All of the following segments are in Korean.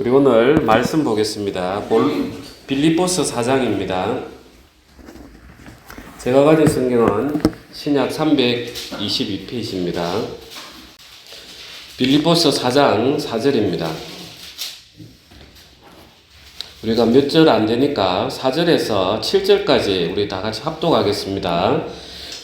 우리 오늘 말씀 보겠습니다. 빌립보서 4장입니다. 제가 가진 성경은 신약 322페이지입니다. 빌립보서 4장 4절입니다. 우리가 몇 절 안 되니까 4절에서 7절까지 우리 다 같이 합독하겠습니다.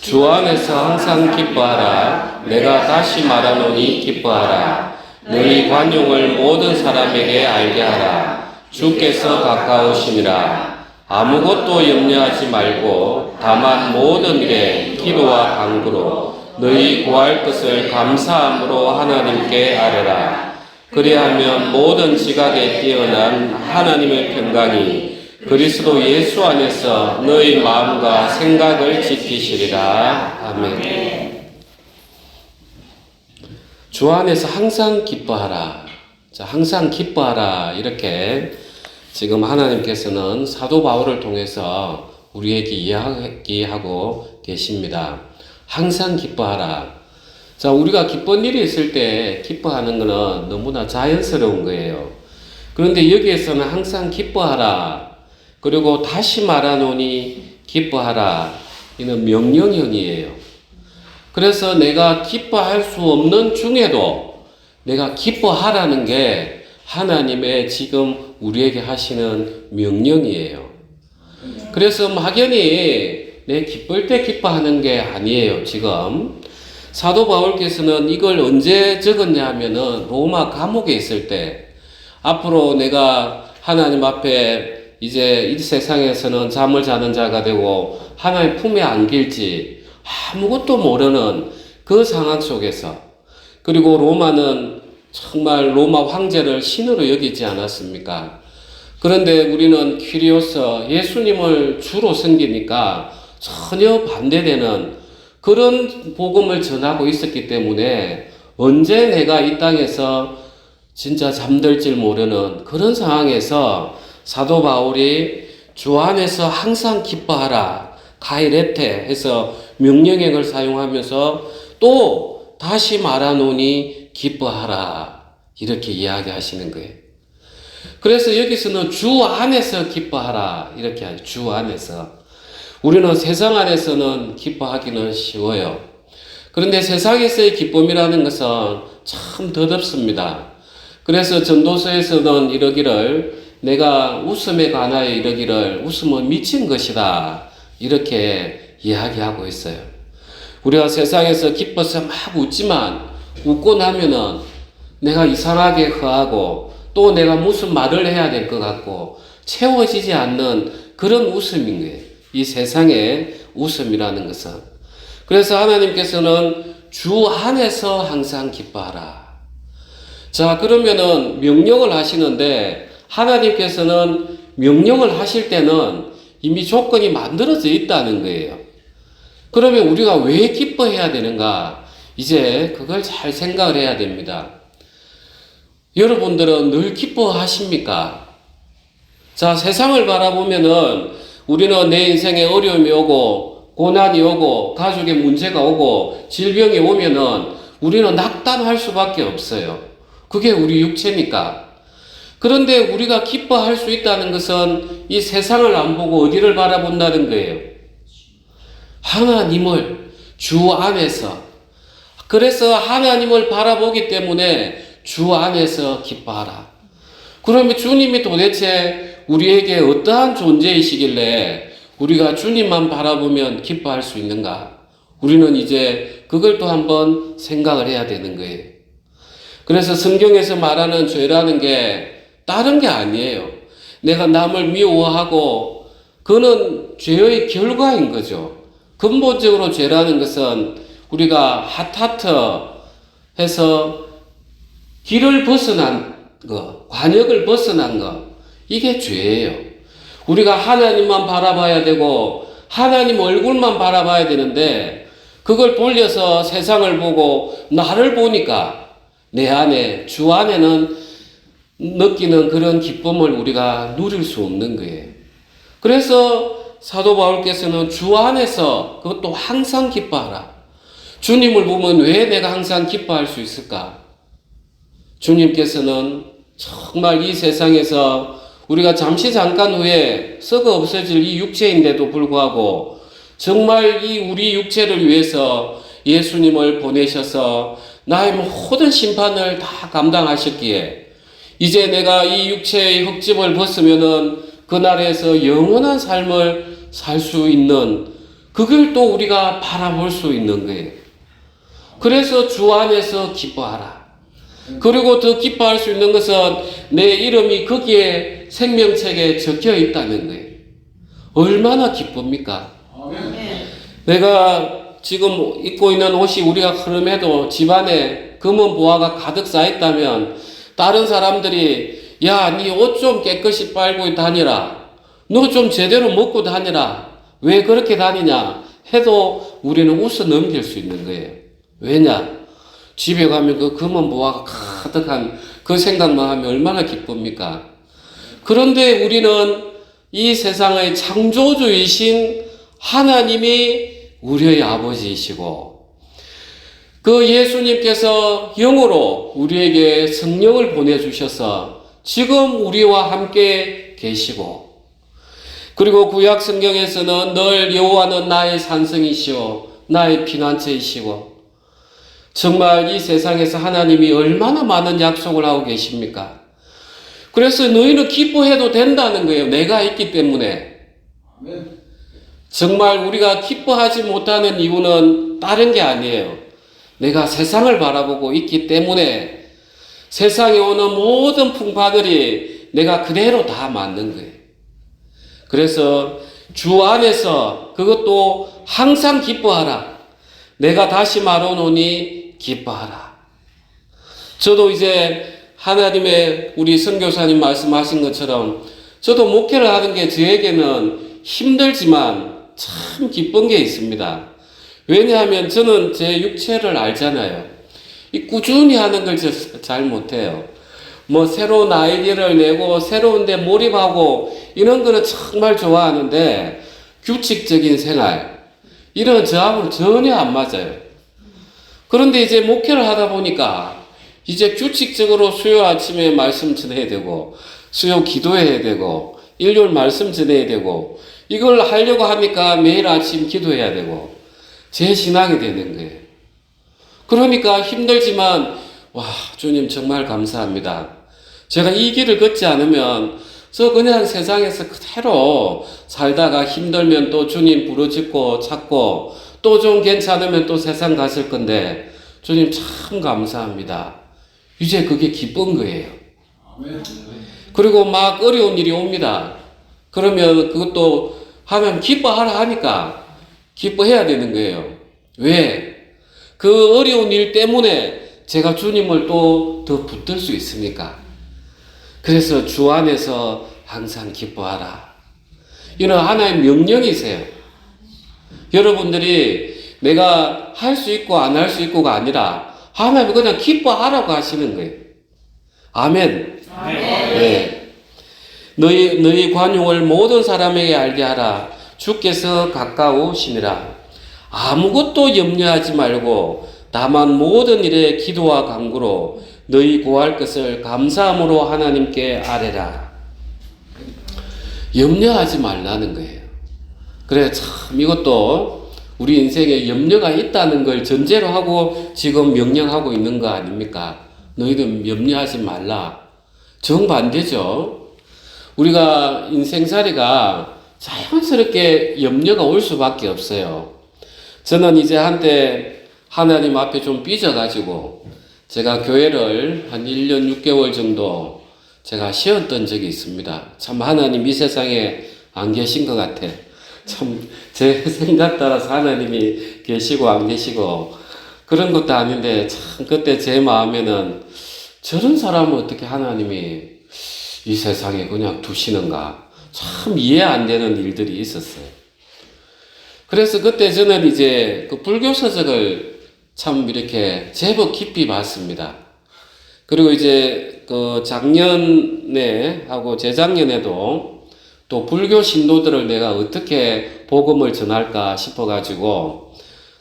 주 안에서 항상 기뻐하라. 내가 다시 말하노니 기뻐하라. 너희 관용을 모든 사람에게 알게 하라. 주께서 가까우시니라. 아무것도 염려하지 말고 다만 모든 일에 기도와 간구로 너희 구할 것을 감사함으로 하나님께 아뢰라. 그리하면 모든 지각에 뛰어난 하나님의 평강이 그리스도 예수 안에서 너희 마음과 생각을 지키시리라. 아멘. 주 안에서 항상 기뻐하라. 자, 항상 기뻐하라. 이렇게 지금 하나님께서는 사도 바울을 통해서 우리에게 이야기하고 계십니다. 항상 기뻐하라. 자, 우리가 기쁜 일이 있을 때 기뻐하는 것은 너무나 자연스러운 거예요. 그런데 여기에서는 항상 기뻐하라. 그리고 다시 말하노니 기뻐하라. 이는 명령형이에요. 그래서 내가 기뻐할 수 없는 중에도 내가 기뻐하라는 게 하나님의 지금 우리에게 하시는 명령이에요. 그래서 막연히 내 기쁠 때 기뻐하는 게 아니에요. 지금 사도 바울께서는 이걸 언제 적었냐 하면은 로마 감옥에 있을 때 앞으로 내가 하나님 앞에 이제 이 세상에서는 잠을 자는 자가 되고 하나님 품에 안길지 아무것도 모르는 그 상황 속에서, 그리고 로마는 정말 로마 황제를 신으로 여기지 않았습니까? 그런데 우리는 퀴리오스 예수님을 주로 섬기니까 전혀 반대되는 그런 복음을 전하고 있었기 때문에 언제 내가 이 땅에서 진짜 잠들지 모르는 그런 상황에서 사도 바울이 주 안에서 항상 기뻐하라 카이레테 해서 명령형을 사용하면서 또 다시 말하노니 기뻐하라 이렇게 이야기하시는 거예요. 그래서 여기서는 주 안에서 기뻐하라 이렇게 하죠. 주 안에서. 우리는 세상 안에서는 기뻐하기는 쉬워요. 그런데 세상에서의 기쁨이라는 것은 참 더덥습니다. 그래서 전도서에서는 이러기를 내가 웃음에 관하여 이러기를 웃음은 미친 것이다 이렇게 이야기하고 있어요. 우리가 세상에서 기뻐서 막 웃지만 웃고 나면은 내가 이상하게 허하고 또 내가 무슨 말을 해야 될 것 같고 채워지지 않는 그런 웃음인 거예요. 이 세상의 웃음이라는 것은. 그래서 하나님께서는 주 안에서 항상 기뻐하라. 자, 그러면은 명령을 하시는데 하나님께서는 명령을 하실 때는 이미 조건이 만들어져 있다는 거예요. 그러면 우리가 왜 기뻐해야 되는가? 이제 그걸 잘 생각을 해야 됩니다. 여러분들은 늘 기뻐하십니까? 자, 세상을 바라보면은 우리는 내 인생에 어려움이 오고 고난이 오고 가족에 문제가 오고 질병이 오면은 우리는 낙담할 수밖에 없어요. 그게 우리 육체니까. 그런데 우리가 기뻐할 수 있다는 것은 이 세상을 안 보고 어디를 바라본다는 거예요. 하나님을 주 안에서. 그래서 하나님을 바라보기 때문에 주 안에서 기뻐하라. 그러면 주님이 도대체 우리에게 어떠한 존재이시길래 우리가 주님만 바라보면 기뻐할 수 있는가? 우리는 이제 그걸 또 한번 생각을 해야 되는 거예요. 그래서 성경에서 말하는 죄라는 게 다른 게 아니에요. 내가 남을 미워하고 그는 죄의 결과인 거죠. 근본적으로 죄라는 것은 우리가 하타트 해서 길을 벗어난 것, 관역을 벗어난 것, 이게 죄예요. 우리가 하나님만 바라봐야 되고 하나님 얼굴만 바라봐야 되는데 그걸 돌려서 세상을 보고 나를 보니까 내 안에, 주 안에는 느끼는 그런 기쁨을 우리가 누릴 수 없는 거예요. 그래서 사도 바울께서는 주 안에서 그것도 항상 기뻐하라. 주님을 보면 왜 내가 항상 기뻐할 수 있을까? 주님께서는 정말 이 세상에서 우리가 잠깐 후에 썩어 없어질 이 육체인데도 불구하고 정말 이 우리 육체를 위해서 예수님을 보내셔서 나의 모든 심판을 다 감당하셨기에 이제 내가 이 육체의 흙짐을 벗으면은 그날에서 영원한 삶을 살 수 있는 그걸 또 우리가 바라볼 수 있는 거예요. 그래서 주 안에서 기뻐하라. 그리고 더 기뻐할 수 있는 것은 내 이름이 거기에 생명책에 적혀 있다는 거예요. 얼마나 기쁩니까? 내가 지금 입고 있는 옷이 우리가 흐름해도 집안에 금은 보화가 가득 쌓여 있다면 다른 사람들이 야, 네 옷 좀 깨끗이 빨고 다니라. 너 좀 제대로 먹고 다니라. 왜 그렇게 다니냐 해도 우리는 웃어 넘길 수 있는 거예요. 왜냐? 집에 가면 그 금은 보화가 가득한 그 생각만 하면 얼마나 기쁩니까? 그런데 우리는 이 세상의 창조주이신 하나님이 우리의 아버지이시고 그 예수님께서 영으로 우리에게 성령을 보내주셔서 지금 우리와 함께 계시고 그리고 구약 성경에서는 늘 여호와는 나의 산성이시오 나의 피난처이시고 정말 이 세상에서 하나님이 얼마나 많은 약속을 하고 계십니까? 그래서 너희는 기뻐해도 된다는 거예요. 내가 있기 때문에. 정말 우리가 기뻐하지 못하는 이유는 다른 게 아니에요. 내가 세상을 바라보고 있기 때문에 세상에 오는 모든 풍파들이 내가 그대로 다 맞는 거예요. 그래서 주 안에서 그것도 항상 기뻐하라. 내가 다시 말하노니 기뻐하라. 저도 이제 하나님의 우리 선교사님 말씀하신 것처럼 저도 목회를 하는 게 저에게는 힘들지만 참 기쁜 게 있습니다. 왜냐하면 저는 제 육체를 알잖아요. 이 꾸준히 하는 걸 잘 못해요. 뭐 새로운 아이디어를 내고 새로운 데 몰입하고 이런 거는 정말 좋아하는데 규칙적인 생활 이런 저하고는 전혀 안 맞아요. 그런데 이제 목회를 하다 보니까 이제 규칙적으로 수요 아침에 말씀 전해야 되고 수요 기도해야 되고 일요일 말씀 전해야 되고 이걸 하려고 하니까 매일 아침 기도해야 되고 제 신앙이 되는 거예요. 그러니까 힘들지만 와 주님 정말 감사합니다. 제가 이 길을 걷지 않으면 저 그냥 세상에서 그대로 살다가 힘들면 또 주님 부르짖고 찾고 또 좀 괜찮으면 또 세상 갔을 건데 주님 참 감사합니다. 이제 그게 기쁜 거예요. 그리고 막 어려운 일이 옵니다. 그러면 그것도 하면 기뻐하라 하니까 기뻐해야 되는 거예요. 왜? 그 어려운 일 때문에 제가 주님을 또 더 붙들 수 있으니까. 그래서 주 안에서 항상 기뻐하라. 이런 하나의 명령이세요. 여러분들이 내가 할 수 있고 안 할 수 있고가 아니라 하나님이 그냥 기뻐하라고 하시는 거예요. 아멘. 네. 너희 관용을 모든 사람에게 알게 하라. 주께서 가까우시니라. 아무것도 염려하지 말고 다만 모든 일에 기도와 간구로 너희 구할 것을 감사함으로 하나님께 아뢰라. 염려하지 말라는 거예요. 그래 참 이것도 우리 인생에 염려가 있다는 걸 전제로 하고 지금 명령하고 있는 거 아닙니까? 너희들 염려하지 말라. 정반대죠. 우리가 인생살이가 자연스럽게 염려가 올 수밖에 없어요. 저는 이제 한때 하나님 앞에 좀 삐져가지고 제가 교회를 한 1년 6개월 정도 제가 쉬었던 적이 있습니다. 참 하나님 이 세상에 안 계신 것 같아. 참 제 생각 따라서 하나님이 계시고 안 계시고 그런 것도 아닌데 참 그때 제 마음에는 저런 사람은 어떻게 하나님이 이 세상에 그냥 두시는가 참 이해 안 되는 일들이 있었어요. 그래서 그때 저는 이제 그 불교 서적을 참 이렇게 제법 깊이 봤습니다. 그리고 이제 그 작년에 하고 재작년에도 또 불교 신도들을 내가 어떻게 복음을 전할까 싶어가지고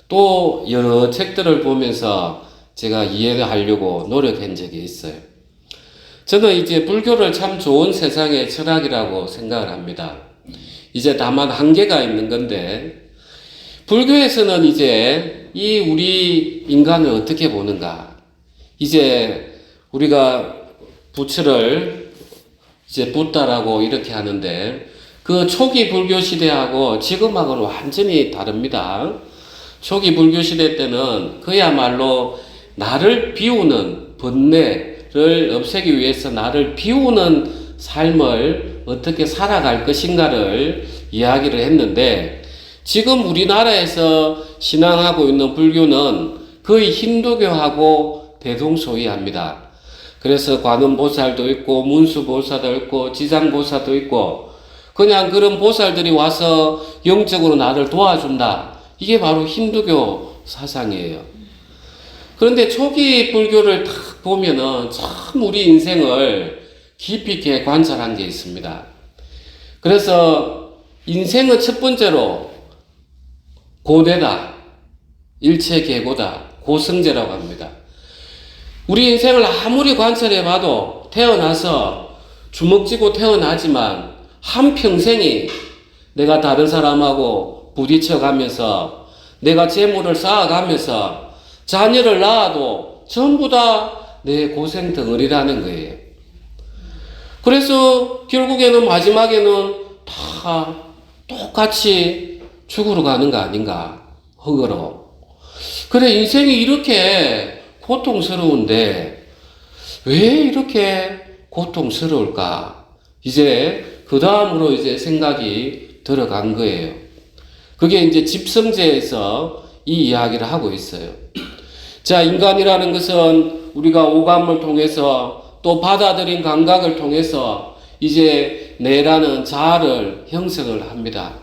또 여러 책들을 보면서 제가 이해하려고 노력한 적이 있어요. 저는 이제 불교를 참 좋은 세상의 철학이라고 생각을 합니다. 이제 다만 한계가 있는 건데, 불교에서는 이제 이 우리 인간을 어떻게 보는가? 이제 우리가 부처를 이제 붓다라고 이렇게 하는데, 그 초기 불교 시대하고 지금하고는 완전히 다릅니다. 초기 불교 시대 때는 그야말로 나를 비우는 번뇌를 없애기 위해서 나를 비우는 삶을 어떻게 살아갈 것인가를 이야기를 했는데, 지금 우리나라에서 신앙하고 있는 불교는 거의 힌두교하고 대동소이합니다. 그래서 관음보살도 있고 문수보살도 있고 지장보살도 있고 그냥 그런 보살들이 와서 영적으로 나를 도와준다. 이게 바로 힌두교 사상이에요. 그런데 초기 불교를 딱 보면은 참 우리 인생을 깊이 있게 관찰한 게 있습니다. 그래서 인생은 첫 번째로 고대다, 일체계고다, 고성제라고 합니다. 우리 인생을 아무리 관찰해봐도 태어나서 주먹 쥐고 태어나지만 한평생이 내가 다른 사람하고 부딪혀가면서 내가 재물을 쌓아가면서 자녀를 낳아도 전부 다 내 고생 덩어리라는 거예요. 그래서 결국에는 마지막에는 다 똑같이 죽으러 가는 거 아닌가, 흙으로. 그래, 인생이 이렇게 고통스러운데 왜 이렇게 고통스러울까? 이제 그 다음으로 이제 생각이 들어간 거예요. 그게 이제 집성제에서 이 이야기를 하고 있어요. 자, 인간이라는 것은 우리가 오감을 통해서 또 받아들인 감각을 통해서 이제 내라는 자아를 형성을 합니다.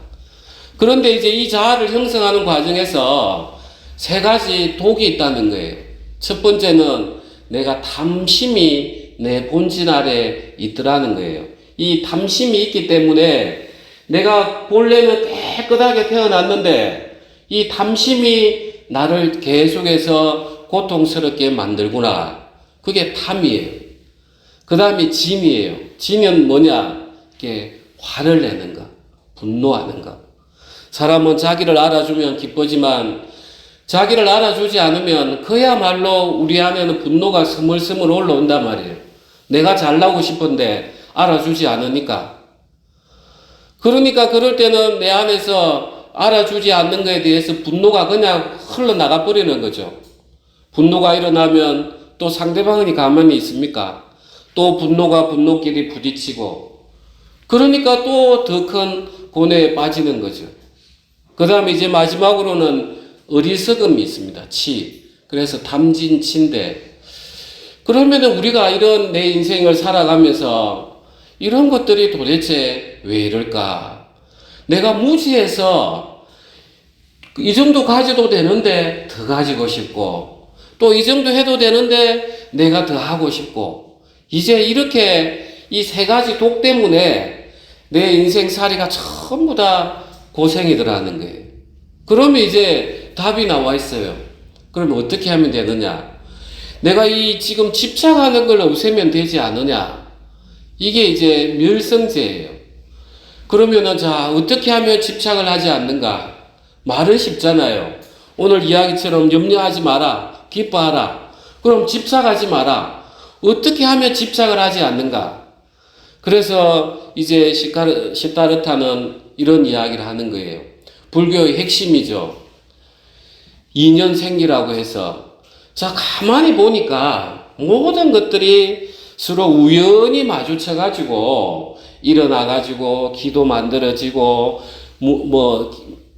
그런데 이제 이 자아를 형성하는 과정에서 세 가지 독이 있다는 거예요. 첫 번째는 내가 탐심이 내 본질 아래 있더라는 거예요. 이 탐심이 있기 때문에 내가 본래는 깨끗하게 태어났는데 이 탐심이 나를 계속해서 고통스럽게 만들구나. 그게 탐이에요. 그 다음에 진이에요. 진은 뭐냐? 이게 화를 내는 것, 분노하는 것. 사람은 자기를 알아주면 기쁘지만 자기를 알아주지 않으면 그야말로 우리 안에는 분노가 스물스물 올라온단 말이에요. 내가 잘나고 싶은데 알아주지 않으니까. 그러니까 그럴 때는 내 안에서 알아주지 않는 것에 대해서 분노가 그냥 흘러나가 버리는 거죠. 분노가 일어나면 또 상대방이 가만히 있습니까? 또 분노가 분노끼리 부딪히고 그러니까 또 더 큰 고뇌에 빠지는 거죠. 그 다음에 이제 마지막으로는 어리석음이 있습니다. 치. 그래서 탐진치인데 그러면은 우리가 이런 내 인생을 살아가면서 이런 것들이 도대체 왜 이럴까? 내가 무지해서 이 정도 가져도 되는데 더 가지고 싶고 또 이 정도 해도 되는데 내가 더 하고 싶고 이제 이렇게 이 세 가지 독 때문에 내 인생살이가 전부 다 고생이더라는 거예요. 그러면 이제 답이 나와 있어요. 그러면 어떻게 하면 되느냐? 내가 이 지금 집착하는 걸 없애면 되지 않느냐? 이게 이제 멸성제예요. 그러면은 자, 어떻게 하면 집착을 하지 않는가? 말은 쉽잖아요. 오늘 이야기처럼 염려하지 마라. 기뻐하라. 그럼 집착하지 마라. 어떻게 하면 집착을 하지 않는가? 그래서 이제 시타르타는 이런 이야기를 하는 거예요. 불교의 핵심이죠. 인연생기라고 해서 자, 가만히 보니까 모든 것들이 서로 우연히 마주쳐가지고 일어나가지고 기도 만들어지고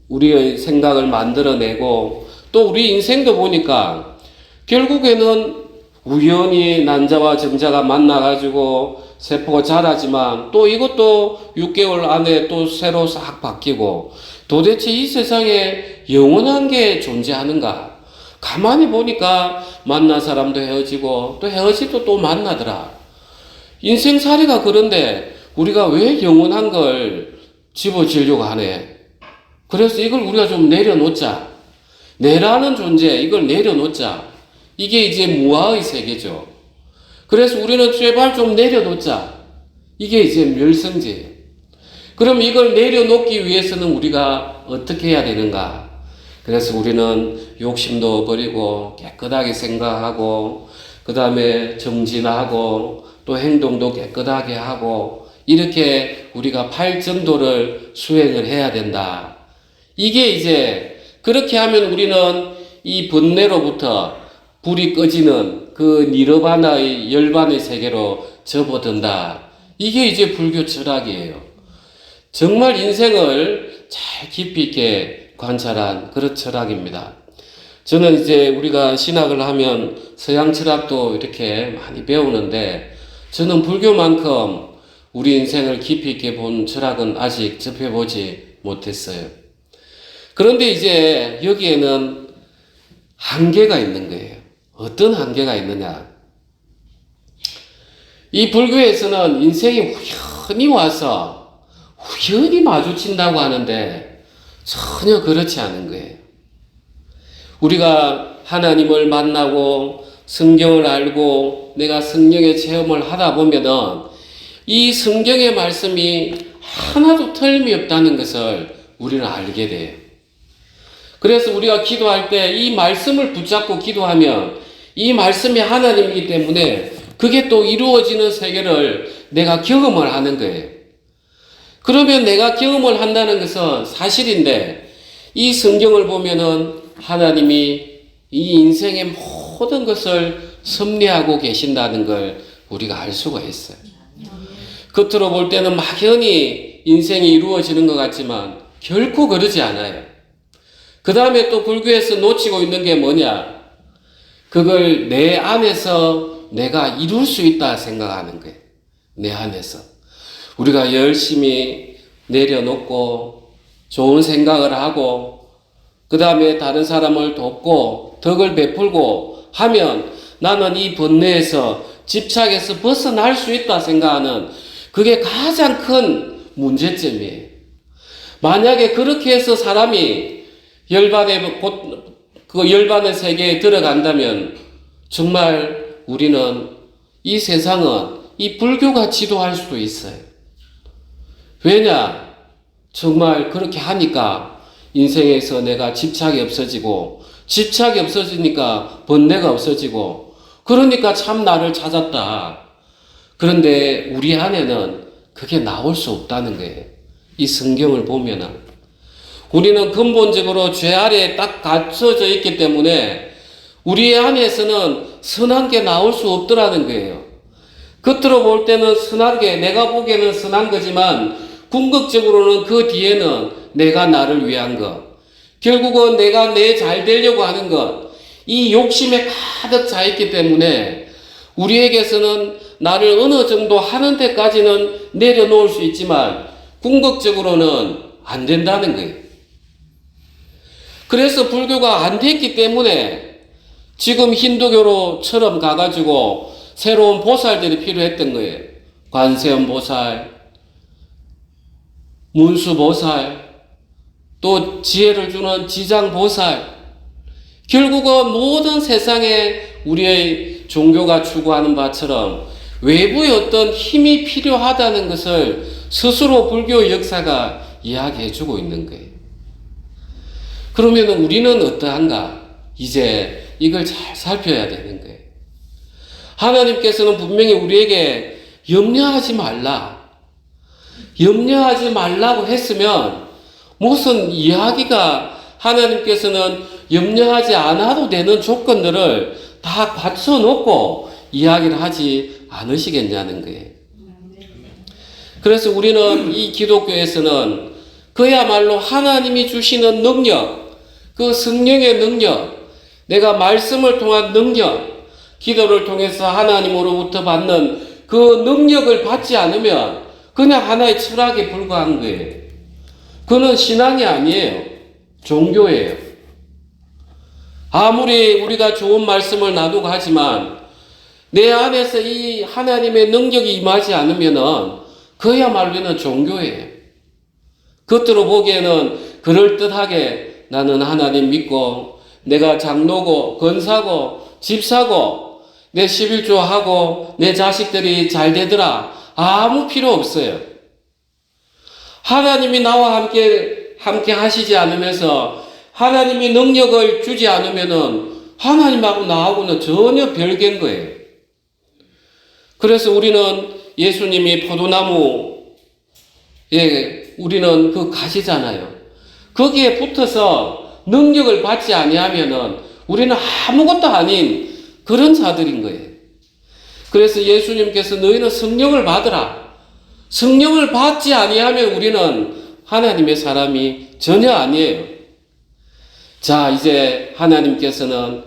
우리의 생각을 만들어내고 또 우리 인생도 보니까 결국에는 우연히 난자와 정자가 만나가지고 세포가 자라지만 또 이것도 6개월 안에 또 새로 싹 바뀌고 도대체 이 세상에 영원한 게 존재하는가? 가만히 보니까 만난 사람도 헤어지고 또 헤어지도 또 만나더라. 인생살이가 그런데 우리가 왜 영원한 걸 집어지려고 하네? 그래서 이걸 우리가 좀 내려놓자. 내라는 존재, 이걸 내려놓자. 이게 이제 무아의 세계죠. 그래서 우리는 제발 좀 내려놓자. 이게 이제 멸성제예요. 그럼 이걸 내려놓기 위해서는 우리가 어떻게 해야 되는가? 그래서 우리는 욕심도 버리고 깨끗하게 생각하고 그 다음에 정진하고 또 행동도 깨끗하게 하고 이렇게 우리가 팔정도를 수행을 해야 된다. 이게 이제 그렇게 하면 우리는 이 번뇌로부터 불이 꺼지는 그 니르바나의 열반의 세계로 접어든다. 이게 이제 불교 철학이에요. 정말 인생을 잘 깊이 있게 관찰한 그런 철학입니다. 저는 이제 우리가 신학을 하면 서양 철학도 이렇게 많이 배우는데 저는 불교만큼 우리 인생을 깊이 있게 본 철학은 아직 접해보지 못했어요. 그런데 이제 여기에는 한계가 있는 거예요. 어떤 한계가 있느냐? 이 불교에서는 인생이 우연히 와서 우연히 마주친다고 하는데 전혀 그렇지 않은 거예요. 우리가 하나님을 만나고 성경을 알고 내가 성령의 체험을 하다 보면은 이 성경의 말씀이 하나도 틀림이 없다는 것을 우리는 알게 돼요. 그래서 우리가 기도할 때 이 말씀을 붙잡고 기도하면 이 말씀이 하나님이기 때문에 그게 또 이루어지는 세계를 내가 경험을 하는 거예요. 그러면 내가 경험을 한다는 것은 사실인데 이 성경을 보면은 하나님이 이 인생의 모든 것을 섭리하고 계신다는 걸 우리가 알 수가 있어요. 겉으로 볼 때는 막연히 인생이 이루어지는 것 같지만 결코 그러지 않아요. 그 다음에 또 불교에서 놓치고 있는 게 뭐냐? 그걸 내 안에서 내가 이룰 수 있다 생각하는 거예요. 내 안에서. 우리가 열심히 내려놓고 좋은 생각을 하고 그 다음에 다른 사람을 돕고 덕을 베풀고 하면 나는 이 번뇌에서 집착에서 벗어날 수 있다 생각하는 그게 가장 큰 문제점이에요. 만약에 그렇게 해서 사람이 열반의 세계에 들어간다면 정말 우리는 이 세상은 이 불교가 지도할 수도 있어요. 왜냐? 정말 그렇게 하니까 인생에서 내가 집착이 없어지고 집착이 없어지니까 번뇌가 없어지고 그러니까 참 나를 찾았다. 그런데 우리 안에는 그게 나올 수 없다는 거예요. 이 성경을 보면은 우리는 근본적으로 죄 아래에 딱 갇혀져 있기 때문에 우리 안에서는 선한 게 나올 수 없더라는 거예요. 겉으로 볼 때는 선한 게 내가 보기에는 선한 거지만 궁극적으로는 그 뒤에는 내가 나를 위한 것, 결국은 내가 내 잘 되려고 하는 것, 이 욕심에 가득 차 있기 때문에 우리에게서는 나를 어느 정도 하는 데까지는 내려놓을 수 있지만 궁극적으로는 안 된다는 거예요. 그래서 불교가 안 됐기 때문에 지금 힌두교로처럼 가가지고 새로운 보살들이 필요했던 거예요. 관세음 보살, 문수 보살, 또 지혜를 주는 지장 보살. 결국은 모든 세상에 우리의 종교가 추구하는 바처럼 외부의 어떤 힘이 필요하다는 것을 스스로 불교 역사가 이야기해주고 있는 거예요. 그러면 우리는 어떠한가? 이제 이걸 잘 살펴야 되는 거예요. 하나님께서는 분명히 우리에게 염려하지 말라. 염려하지 말라고 했으면 무슨 이야기가 하나님께서는 염려하지 않아도 되는 조건들을 다 갖춰놓고 이야기를 하지 않으시겠냐는 거예요. 그래서 우리는 이 기독교에서는 그야말로 하나님이 주시는 능력, 그 성령의 능력, 내가 말씀을 통한 능력, 기도를 통해서 하나님으로부터 받는 그 능력을 받지 않으면 그냥 하나의 철학에 불과한 거예요. 그는 신앙이 아니에요. 종교예요. 아무리 우리가 좋은 말씀을 나누고 하지만 내 안에서 이 하나님의 능력이 임하지 않으면은 그야말로는 종교예요. 겉으로 보기에는 그럴듯하게 나는 하나님 믿고 내가 장로고 건사고 집사고 내 11조 하고 내 자식들이 잘 되더라. 아무 필요 없어요. 하나님이 나와 함께 하시지 않으면서 하나님이 능력을 주지 않으면은 하나님하고 나하고는 전혀 별개인 거예요. 그래서 우리는 예수님이 포도나무에 우리는 그 가시잖아요. 거기에 붙어서 능력을 받지 아니하면은 우리는 아무것도 아닌 그런 자들인 거예요. 그래서 예수님께서 너희는 성령을 받으라. 성령을 받지 아니하면 우리는 하나님의 사람이 전혀 아니에요. 자, 이제 하나님께서는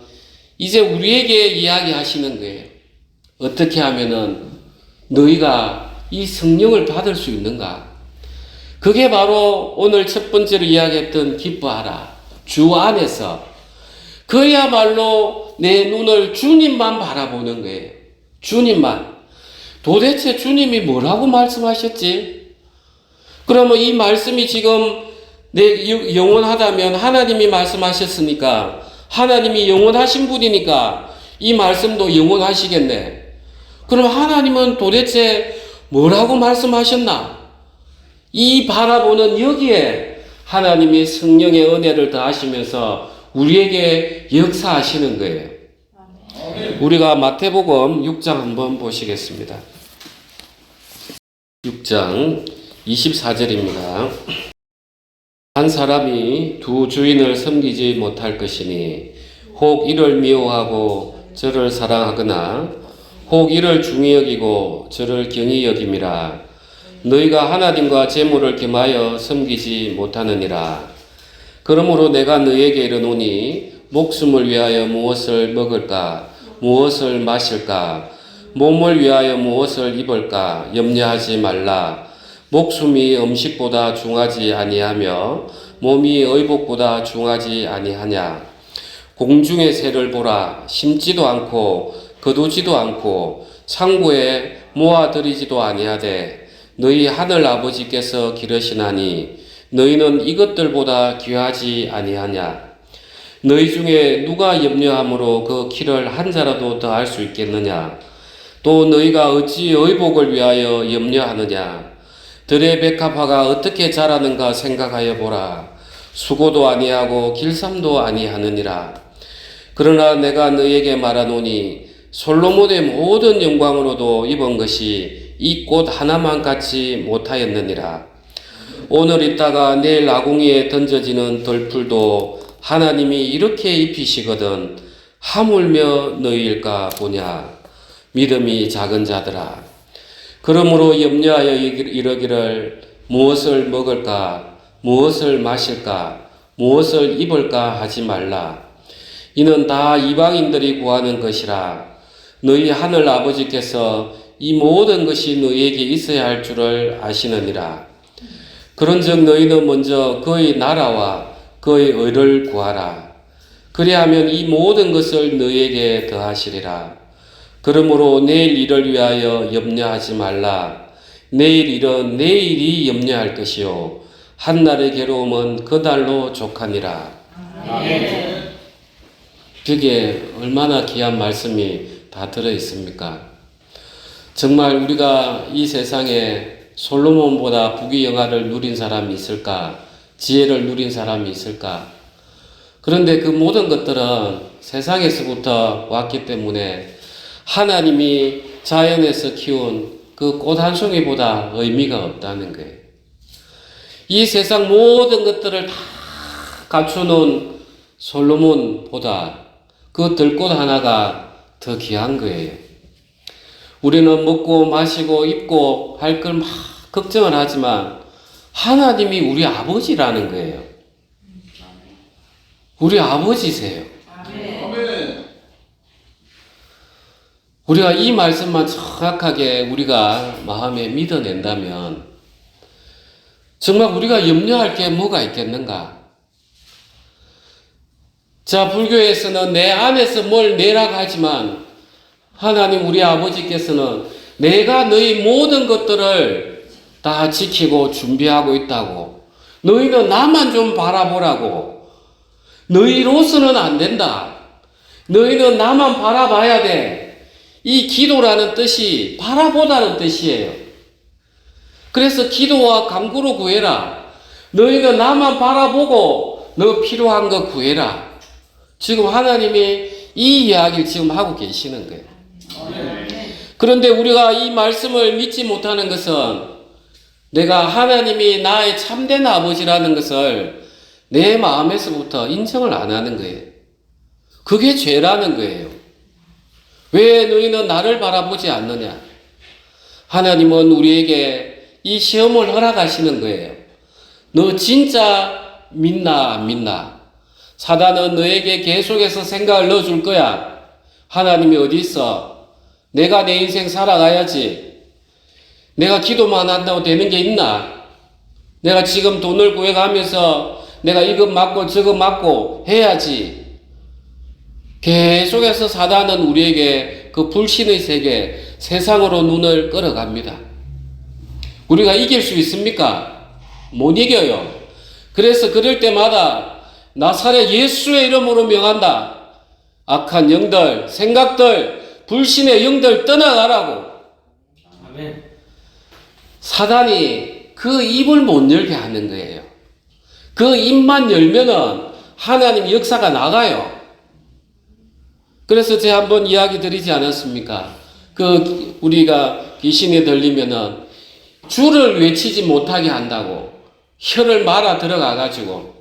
이제 우리에게 이야기하시는 거예요. 어떻게 하면은 너희가 이 성령을 받을 수 있는가? 그게 바로 오늘 첫 번째로 이야기했던 기뻐하라. 주 안에서. 그야말로 내 눈을 주님만 바라보는 거예요. 주님만. 도대체 주님이 뭐라고 말씀하셨지? 그러면 이 말씀이 지금 내 영원하다면 하나님이 말씀하셨으니까 하나님이 영원하신 분이니까 이 말씀도 영원하시겠네. 그럼 하나님은 도대체 뭐라고 말씀하셨나? 이 바라보는 여기에 하나님이 성령의 은혜를 더하시면서 우리에게 역사하시는 거예요. 우리가 마태복음 6장 한번 보시겠습니다. 6장 24절입니다. 한 사람이 두 주인을 섬기지 못할 것이니 혹 이를 미워하고 저를 사랑하거나 혹 이를 중히 여기고 저를 경히 여김이라. 너희가 하나님과 재물을 겸하여 섬기지 못하느니라. 그러므로 내가 너희에게 이르노니 목숨을 위하여 무엇을 먹을까 무엇을 마실까 몸을 위하여 무엇을 입을까 염려하지 말라. 목숨이 음식보다 중하지 아니하며 몸이 의복보다 중하지 아니하냐. 공중의 새를 보라. 심지도 않고 거두지도 않고 창고에 모아들이지도 아니하되 너희 하늘 아버지께서 기르시나니 너희는 이것들보다 귀하지 아니하냐. 너희 중에 누가 염려함으로 그 키를 한 자라도 더 할 수 있겠느냐. 또 너희가 어찌 의복을 위하여 염려하느냐. 들의 백합화가 어떻게 자라는가 생각하여 보라. 수고도 아니하고 길쌈도 아니하느니라. 그러나 내가 너희에게 말하노니 솔로몬의 모든 영광으로도 입은 것이 이 꽃 하나만 같이 못하였느니라. 오늘 있다가 내일 아궁이에 던져지는 덜풀도 하나님이 이렇게 입히시거든 하물며 너희일까 보냐. 믿음이 작은 자들아. 그러므로 염려하여 이르기를 무엇을 먹을까 무엇을 마실까 무엇을 입을까 하지 말라. 이는 다 이방인들이 구하는 것이라. 너희 하늘 아버지께서 이 모든 것이 너희에게 있어야 할 줄을 아시느니라. 그런즉 너희는 먼저 그의 나라와 그의 의를 구하라. 그리하면 이 모든 것을 너희에게 더하시리라. 그러므로 내일 일을 위하여 염려하지 말라. 내일 일은 내일이 염려할 것이요 한날의 괴로움은 그날로 족하니라. 아멘. 그게 얼마나 귀한 말씀이 다 들어있습니까? 정말 우리가 이 세상에 솔로몬보다 부귀영화를 누린 사람이 있을까? 지혜를 누린 사람이 있을까? 그런데 그 모든 것들은 세상에서부터 왔기 때문에 하나님이 자연에서 키운 그 꽃 한 송이보다 의미가 없다는 거예요. 이 세상 모든 것들을 다 갖추는 솔로몬보다 그 들꽃 하나가 더 귀한 거예요. 우리는 먹고 마시고 입고 할 걸 막 걱정을 하지만 하나님이 우리 아버지라는 거예요. 우리 아버지세요. 아멘. 우리가 이 말씀만 정확하게 우리가 마음에 믿어낸다면 정말 우리가 염려할 게 뭐가 있겠는가? 자, 불교에서는 내 안에서 뭘 내라고 하지만 하나님 우리 아버지께서는 내가 너희 모든 것들을 다 지키고 준비하고 있다고. 너희는 나만 좀 바라보라고. 너희로서는 안 된다. 너희는 나만 바라봐야 돼. 이 기도라는 뜻이 바라보다는 뜻이에요. 그래서 기도와 간구로 구해라. 너희는 나만 바라보고 너 필요한 거 구해라. 지금 하나님이 이 이야기를 지금 하고 계시는 거예요. 그런데 우리가 이 말씀을 믿지 못하는 것은 내가 하나님이 나의 참된 아버지라는 것을 내 마음에서부터 인정을 안 하는 거예요. 그게 죄라는 거예요. 왜 너희는 나를 바라보지 않느냐? 하나님은 우리에게 이 시험을 허락하시는 거예요. 너 진짜 믿나 안 믿나? 사단은 너에게 계속해서 생각을 넣어줄 거야. 하나님이 어디 있어? 내가 내 인생 살아가야지. 내가 기도만 한다고 되는 게 있나? 내가 지금 돈을 구해가면서 내가 이거 맞고 저거 맞고 해야지. 계속해서 사단은 우리에게 그 불신의 세계, 세상으로 눈을 끌어갑니다. 우리가 이길 수 있습니까? 못 이겨요. 그래서 그럴 때마다 나사렛 예수의 이름으로 명한다. 악한 영들, 생각들, 불신의 영들 떠나가라고. 아멘. 사단이 그 입을 못 열게 하는 거예요. 그 입만 열면은 하나님 역사가 나가요. 그래서 제가 한번 이야기 드리지 않았습니까? 우리가 귀신에 들리면은 주를 외치지 못하게 한다고 혀를 말아 들어가가지고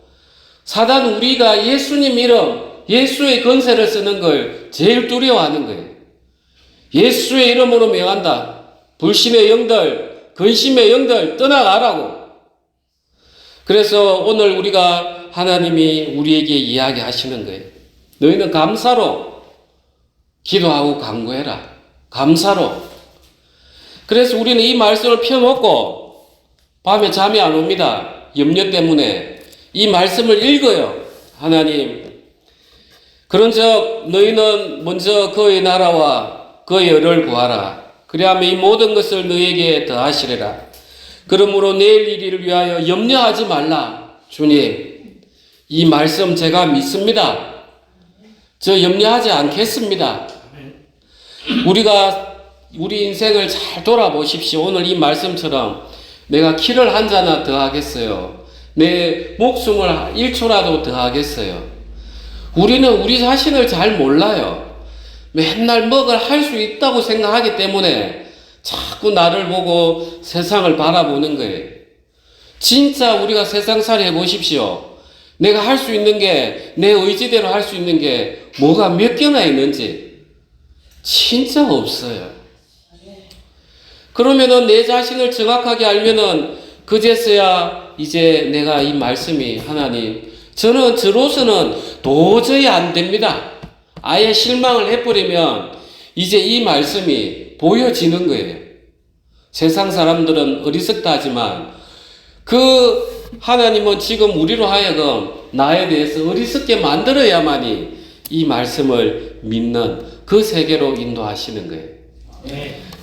사단은 우리가 예수님 이름, 예수의 권세를 쓰는 걸 제일 두려워하는 거예요. 예수의 이름으로 명한다. 불신의 영들, 근심의 영들 떠나가라고. 그래서 오늘 우리가 하나님이 우리에게 이야기하시는 거예요. 너희는 감사로 기도하고 간구해라. 감사로. 그래서 우리는 이 말씀을 펴놓고 밤에 잠이 안 옵니다. 염려 때문에 이 말씀을 읽어요. 하나님, 그런즉 너희는 먼저 그의 나라와 그의 의를 구하라. 그리하면 이 모든 것을 너희에게 더하시리라. 그러므로 내일 일을 위하여 염려하지 말라. 주님, 이 말씀 제가 믿습니다. 저 염려하지 않겠습니다. 우리가 우리 인생을 잘 돌아보십시오. 오늘 이 말씀처럼 내가 키를 한 자나 더 하겠어요. 내 목숨을 1초라도 더 하겠어요. 우리는 우리 자신을 잘 몰라요. 맨날 뭐를 할 수 있다고 생각하기 때문에 자꾸 나를 보고 세상을 바라보는 거예요. 진짜 우리가 세상살이 해보십시오. 내가 할 수 있는 게, 내 의지대로 할 수 있는 게 뭐가 몇 개나 있는지 진짜 없어요. 그러면은 내 자신을 정확하게 알면은 그제서야 이제 내가 이 말씀이 하나님, 저로서는 도저히 안 됩니다. 아예 실망을 해버리면 이제 이 말씀이 보여지는 거예요. 세상 사람들은 어리석다 하지만 그 하나님은 지금 우리로 하여금 나에 대해서 어리석게 만들어야만이 이 말씀을 믿는 그 세계로 인도하시는 거예요.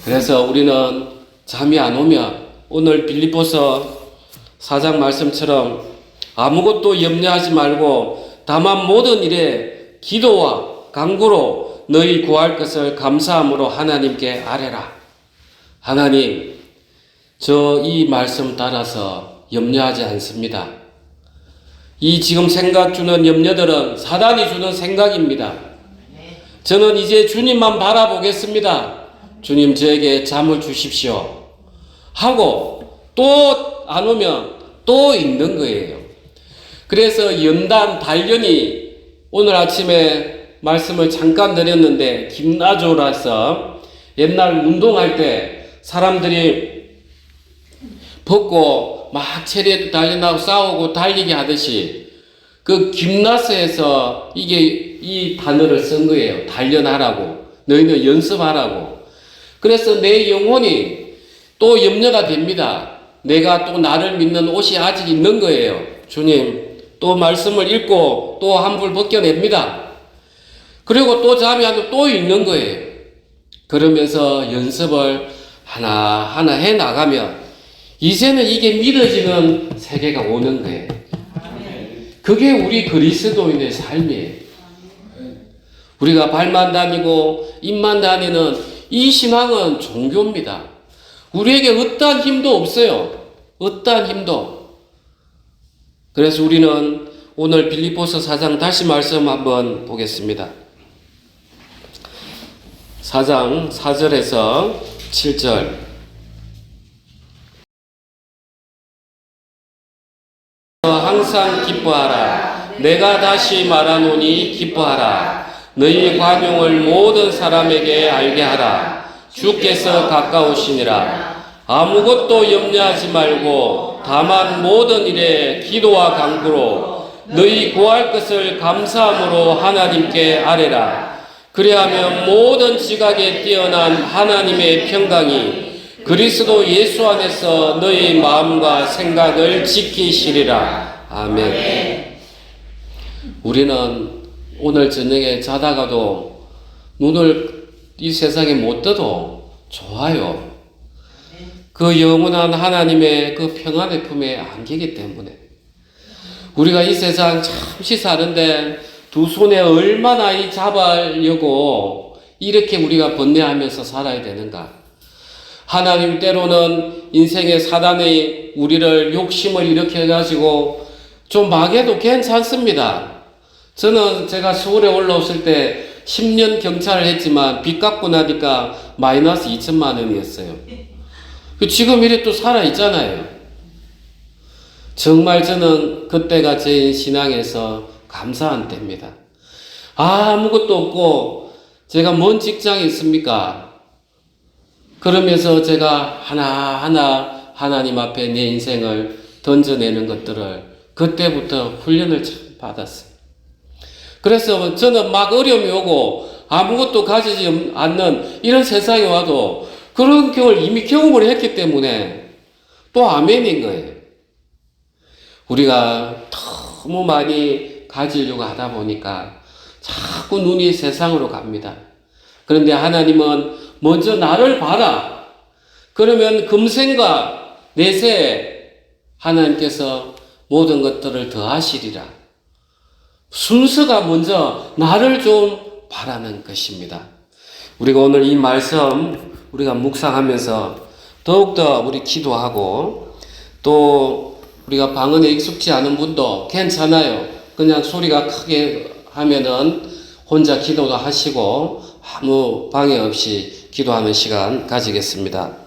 그래서 우리는 잠이 안 오면 오늘 빌립보서 4장 말씀처럼 아무것도 염려하지 말고 다만 모든 일에 기도와 간구로 너희 구할 것을 감사함으로 하나님께 아뢰라. 하나님, 저 이 말씀 따라서 염려하지 않습니다. 이 지금 생각 주는 염려들은 사단이 주는 생각입니다. 저는 이제 주님만 바라보겠습니다. 주님 저에게 잠을 주십시오. 하고 또 안 오면 또 있는 거예요. 그래서 연단 단련이 오늘 아침에 말씀을 잠깐 드렸는데 김나조라서 옛날 운동할 때 사람들이 벗고 막 체리에도 단련하고 싸우고 달리기 하듯이 그 김나스에서 이 단어를 쓴 거예요. 단련하라고. 너희는 연습하라고. 그래서 내 영혼이 또 염려가 됩니다. 내가 또 나를 믿는 옷이 아직 있는 거예요. 주님, 또 말씀을 읽고 또 한불 벗겨냅니다. 그리고 또 잠이 안 오면 또 읽는 거예요. 그러면서 연습을 하나하나 해 나가면 이제는 이게 믿어지는 세계가 오는 거예요. 그게 우리 그리스도인의 삶이에요. 우리가 발만 다니고 입만 다니는 이 신앙은 종교입니다. 우리에게 어떠한 힘도 없어요. 어떠한 힘도. 그래서 우리는 오늘 빌립보서 4장 다시 말씀 한번 보겠습니다. 4장 4절에서 7절. 항상 기뻐하라. 내가 다시 말하노니 기뻐하라. 너희 관용을 모든 사람에게 알게 하라. 주께서 가까우시니라. 아무것도 염려하지 말고 다만 모든 일에 기도와 간구로 너희 구할 것을 감사함으로 하나님께 아뢰라. 그리하면 모든 지각에 뛰어난 하나님의 평강이 그리스도 예수 안에서 너희 마음과 생각을 지키시리라. 아멘. 우리는 오늘 저녁에 자다가도 눈을 이 세상에 못 떠도 좋아요. 그 영원한 하나님의 그 평안의 품에 안기기 때문에 우리가 이 세상 잠시 사는데 두 손에 얼마나 이 잡으려고 이렇게 우리가 번뇌하면서 살아야 되는가? 하나님 때로는 인생의 사단이 우리를 욕심을 일으켜가지고 좀 망해도 괜찮습니다. 저는 제가 서울에 올라왔을 때 10년 경찰을 했지만 빚 갚고 나니까 마이너스 2천만 원이었어요. 지금 이래 또 살아있잖아요. 정말 저는 그때가 제 신앙에서 감사한 때입니다. 아무것도 없고 제가 뭔 직장이 있습니까? 그러면서 제가 하나하나 하나님 앞에 내 인생을 던져내는 것들을 그때부터 훈련을 참 받았어요. 그래서 저는 막 어려움이 오고 아무것도 가지지 않는 이런 세상에 와도 그런 경우를 이미 경험을 했기 때문에 또 아멘인 거예요. 우리가 너무 많이 가지려고 하다 보니까 자꾸 눈이 세상으로 갑니다. 그런데 하나님은 먼저 나를 봐라. 그러면 금생과 내세에 하나님께서 모든 것들을 더하시리라. 순서가 먼저 나를 좀 바라는 것입니다. 우리가 오늘 이 말씀 우리가 묵상하면서 더욱더 우리 기도하고 또 우리가 방언에 익숙지 않은 분도 괜찮아요. 그냥 소리가 크게 하면은 혼자 기도도 하시고 아무 방해 없이 기도하는 시간 가지겠습니다.